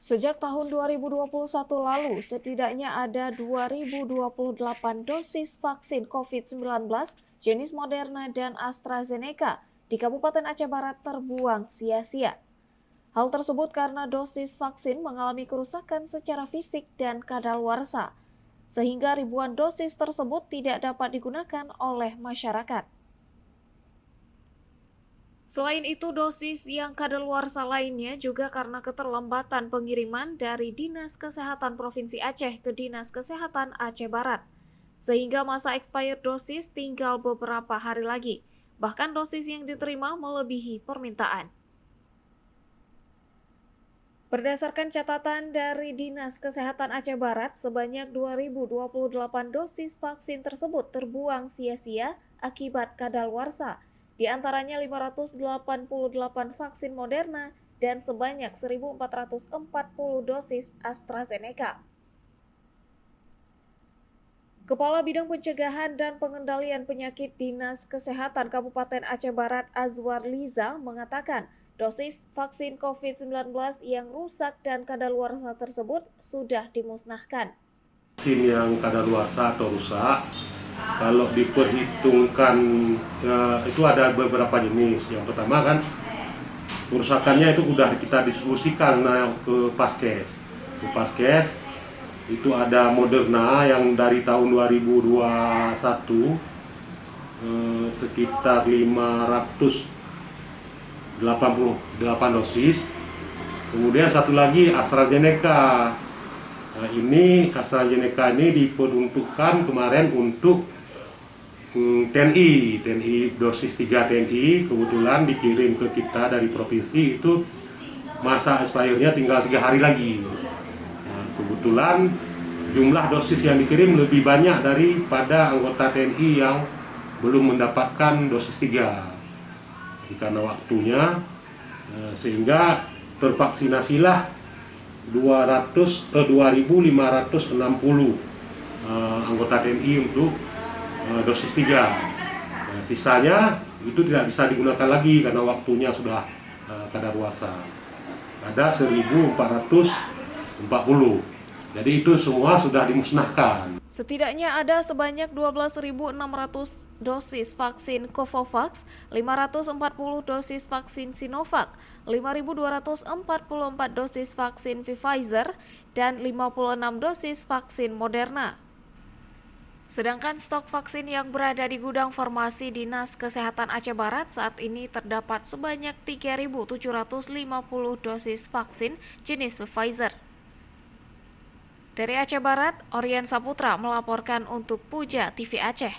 Sejak tahun 2021 lalu, setidaknya ada 2.028 dosis vaksin COVID-19 jenis Moderna dan AstraZeneca di Kabupaten Aceh Barat terbuang sia-sia. Hal tersebut karena dosis vaksin mengalami kerusakan secara fisik dan kadaluarsa, sehingga ribuan dosis tersebut tidak dapat digunakan oleh masyarakat. Selain itu, dosis yang kadaluarsa lainnya juga karena keterlambatan pengiriman dari Dinas Kesehatan Provinsi Aceh ke Dinas Kesehatan Aceh Barat, sehingga masa expired dosis tinggal beberapa hari lagi. Bahkan dosis yang diterima melebihi permintaan. Berdasarkan catatan dari Dinas Kesehatan Aceh Barat, sebanyak 2.028 dosis vaksin tersebut terbuang sia-sia akibat kadaluarsa. Di antaranya 588 vaksin Moderna dan sebanyak 1.440 dosis AstraZeneca. Kepala Bidang Pencegahan dan Pengendalian Penyakit Dinas Kesehatan Kabupaten Aceh Barat Azwar Liza mengatakan, dosis vaksin COVID-19 yang rusak dan kadaluarsa tersebut sudah dimusnahkan. Vaksin yang kadaluarsa atau rusak, kalau diperhitungkan itu ada beberapa jenis. Yang pertama kan kerusakannya itu sudah kita diskusikan ke Paskes. Itu ada Moderna yang dari tahun 2021 sekitar 588 dosis. Kemudian satu lagi AstraZeneca. Nah, ini AstraZeneca ini diperuntukkan kemarin untuk TNI dosis 3 TNI kebetulan dikirim ke kita dari provinsi, itu masa expirednya tinggal 3 hari lagi. Nah, kebetulan jumlah dosis yang dikirim lebih banyak daripada anggota TNI yang belum mendapatkan dosis 3. Jadi karena waktunya sehingga tervaksinasilah 2.560 anggota TNI untuk dosis 3. Nah, sisanya itu tidak bisa digunakan lagi karena waktunya sudah kadaluarsa. Ada 1.440. Jadi itu semua sudah dimusnahkan. Setidaknya ada sebanyak 12.600 dosis vaksin Covovax, 540 dosis vaksin Sinovac, 5.244 dosis vaksin Pfizer, dan 56 dosis vaksin Moderna. Sedangkan stok vaksin yang berada di gudang farmasi Dinas Kesehatan Aceh Barat saat ini terdapat sebanyak 3.750 dosis vaksin jenis Pfizer. Dari Aceh Barat, Orian Saputra melaporkan untuk Puja TV Aceh.